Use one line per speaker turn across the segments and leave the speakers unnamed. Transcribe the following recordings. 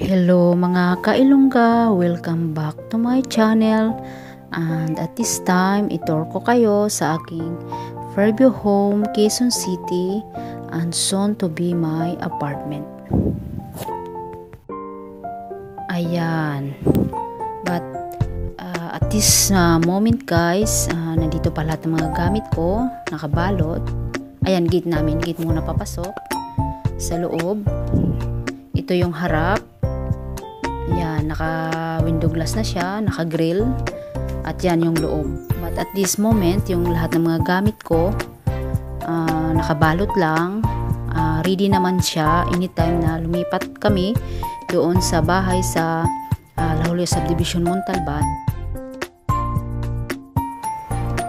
Hello mga kailongga, welcome back to my channel. And at this time, itour ko kayo sa aking Fairview home, Quezon City, and soon to be my apartment. Ayan. But at this moment guys, nandito pa lahat ng mga gamit ko, nakabalot. Ayan, gate namin, gate muna papasok. Sa loob, ito yung harap. Ayan, naka-window glass na siya, naka-grill. At yan yung loob. But at this moment, yung lahat ng mga gamit ko, nakabalot lang. Ready naman siya anytime na lumipat kami doon sa bahay sa La Jolla Subdivision, Montalban.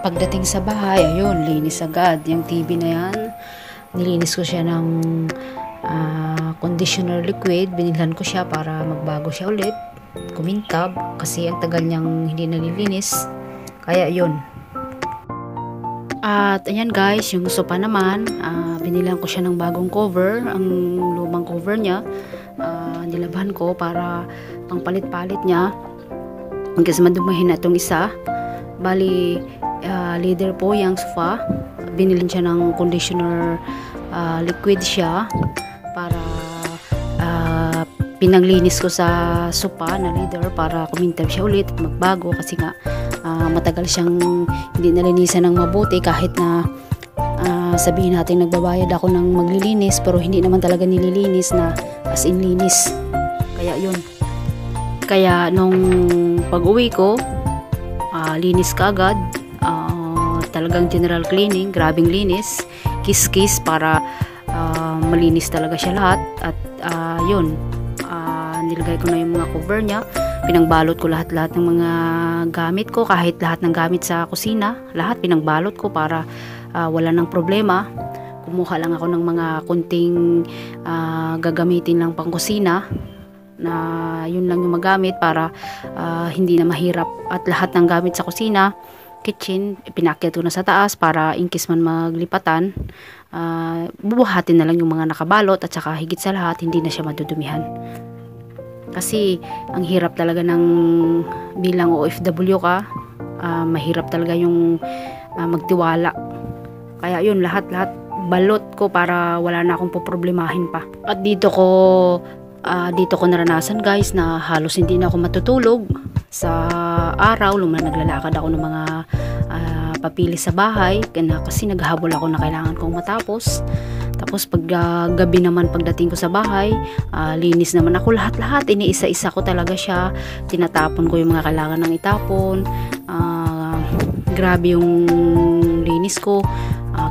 Pagdating sa bahay, ayun, linis agad. Yung TV na yan, nilinis ko siya ng conditioner liquid. Binilhan ko siya para magbago siya ulit, kumintab, kasi ang tagal niyang hindi nalilinis. Kaya yun. At ayan guys, yung sofa naman, binilhan ko siya ng bagong cover. Ang lumang cover niya, nilabhan ko para pang palit-palit niya kasi madumahin na itong isa. Bali, leather po yung sofa. Binilhan siya ng conditioner liquid siya para pinanglinis ko sa sofa na leather para kumintab siya ulit at magbago, kasi nga matagal siyang hindi nalinisan ng mabuti. Kahit na sabihin natin nagbabayad ako ng maglilinis, pero hindi naman talaga nililinis na as in linis. Kaya yun, kaya nung pag-uwi ko, linis ka agad, talagang general cleaning, grabing linis, kiss-kiss para malinis talaga siya lahat. At yun, nilagay ko na yung mga cover niya, pinangbalot ko lahat-lahat ng mga gamit ko, kahit lahat ng gamit sa kusina, lahat pinangbalot ko para wala ng problema. Kumuha lang ako ng mga kunting gagamitin lang pang kusina, na yun lang yung magamit para hindi na mahirap. At lahat ng gamit sa kusina, kitchen, pinakyat ko na sa taas para in case man maglipatan, bubuhatin na lang yung mga nakabalot. At saka higit sa lahat, hindi na siya madudumihan. Kasi ang hirap talaga ng bilang OFW ka, mahirap talaga yung magtiwala. Kaya yun, lahat-lahat balot ko para wala na akong poproblemahin pa. At dito ko naranasan guys na halos hindi na ako matutulog sa araw. Naglalakad ako ng mga papili sa bahay kasi naghahabol ako na kailangan kong matapos. Tapos pag gabi naman, pagdating ko sa bahay, linis naman ako lahat-lahat. Iniisa-isa ko talaga siya. Tinatapon ko yung mga kailangan ng itapon. Grabe yung linis ko.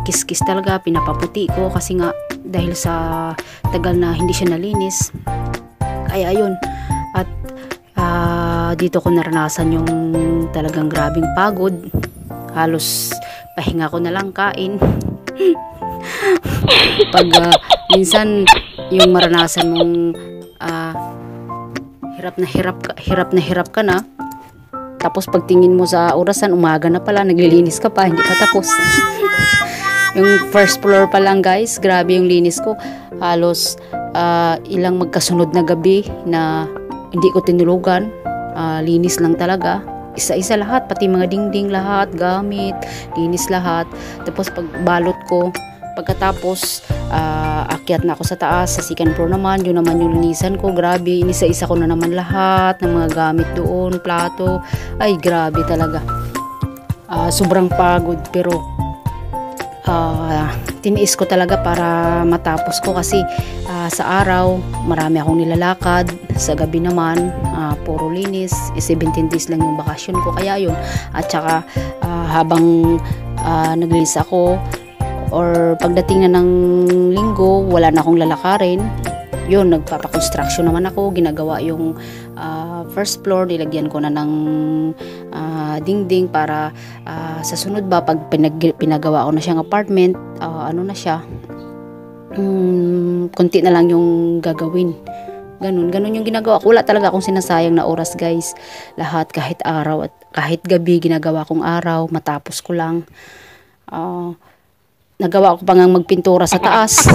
Kiss-kiss talaga, pinapaputi ko kasi nga dahil sa tagal na hindi siya nalinis. Kaya ayun. At dito ko naranasan yung talagang grabing pagod. Halos pahinga ko na lang kain. Pag minsan yung maranasan mong hirap na hirap ka na, tapos pagtingin mo sa orasan, umaga na pala, naglilinis ka pa, hindi pa tapos. Yung first floor pa lang guys, grabe yung linis ko. Halos ilang magkasunod na gabi na hindi ko tinulugan. Linis lang talaga, isa-isa lahat, pati mga dingding lahat, gamit, linis lahat. Tapos pagbalot ko, pagkatapos akyat na ako sa taas, sa second floor naman, yun naman yung linisan ko. Grabe, inisa-isa ko na naman lahat ng mga gamit doon, plato. Ay grabe talaga, sobrang pagod, pero tiniis ko talaga para matapos ko. Kasi sa araw marami akong nilalakad, sa gabi naman puro linis. 17 days lang yung bakasyon ko, kaya yun. At saka habang naglinis ako, or pagdating na ng linggo, wala na akong lalakarin, yun, nagpapakonstruction naman ako. Ginagawa yung first floor, nilagyan ko na ng dingding para sa sunod ba, pag pinagawa ko na siyang apartment, ano na siya, konti na lang yung gagawin. Ganun yung ginagawa ko. Wala talaga akong sinasayang na oras guys. Lahat, kahit araw at kahit gabi, ginagawa kong araw, matapos ko lang. Nagawa ko pa nga magpintura sa taas.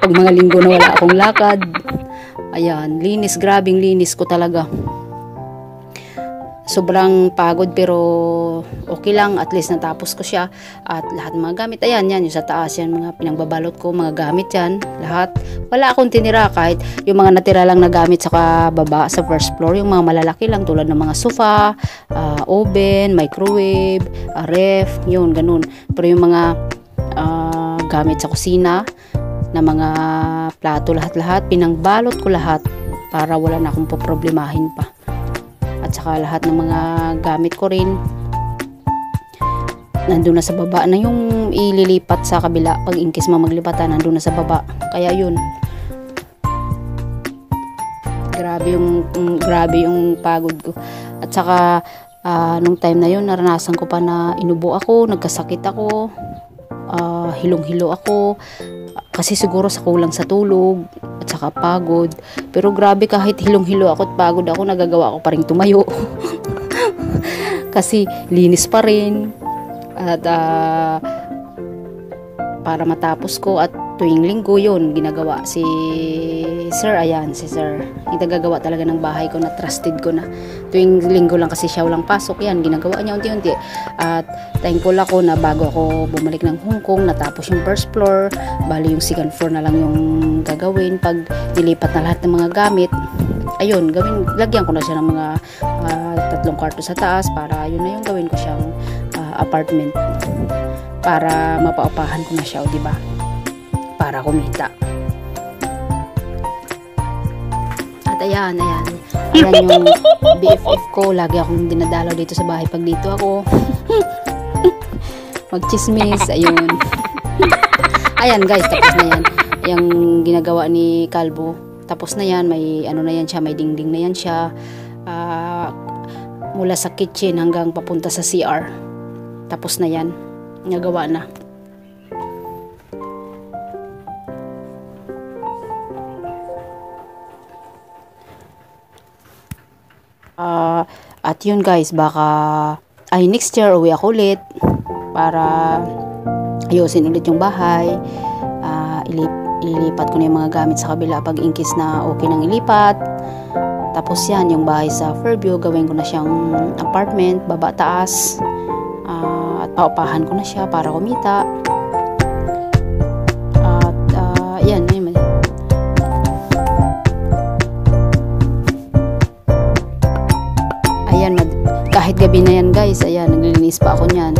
Pag mga linggo na wala akong lakad, Ayan, linis, grabing linis ko talaga. Sobrang pagod pero okay lang, at least natapos ko siya. At lahat ng mga gamit, ayan yan, yung sa taas yan, mga pinangbabalot ko, mga gamit yan, lahat. Wala akong tinira, kahit yung mga natira lang na gamit sa baba, sa first floor, yung mga malalaki lang tulad ng mga sofa, oven, microwave, ref, yun, ganun. Pero yung mga gamit sa kusina, na mga plato, lahat-lahat, pinangbalot ko lahat para wala na akong poproblemahin pa. At saka lahat ng mga gamit ko rin nandun na sa baba na, yung ililipat sa kabila pag in case maglipatan, nandun na sa baba. Kaya yun, grabe yung pagod ko. At saka nung time na yun, naranasan ko pa na inubo ako, nagkasakit ako, hilong-hilo ako, kasi siguro sa kulang sa tulog at saka pagod. Pero grabe, kahit hilong-hilo ako at pagod ako, nagagawa ko pa rin tumayo. Kasi linis pa rin. At para matapos ko, at tuwing linggo yun, ginagawa si Sir, ayan, si Sir. Yung nagagawa talaga ng bahay ko na trusted ko na. Tuwing linggo lang kasi siya walang pasok, yan, ginagawa niya unti-unti. At thankful ako na bago ako bumalik ng Hong Kong, natapos yung first floor, bali yung second floor na lang yung gagawin. Pag nilipat na lahat ng mga gamit, ayun, lagyan ko na siya ng mga 3 kwarto sa taas, para yun na yung gawin ko siyang apartment. Para mapaupahan ko na siya, o diba? Para kumita. At ayan yung BFF ko, lagi akong dinadalaw dito sa bahay pag dito ako. Magchismis, ayun. Ayan guys, tapos na yan. Yung ginagawa ni Calvo, tapos na yan, may ano na yan siya, may dingding na yan siya. Mula sa kitchen hanggang papunta sa CR. Tapos na yan, nagawa na. At yun guys, baka next year uwi ako ulit para ayusin ulit yung bahay. Ilipat ko na yung mga gamit sa kabila pag in case na okay nang ilipat. Tapos yan, yung bahay sa Fairview, gawin ko na siyang apartment, baba taas. At paupahan ko na siya para kumita. At yan, ayan, kahit gabi na yan guys, ayan, naglilinis pa ako niyan.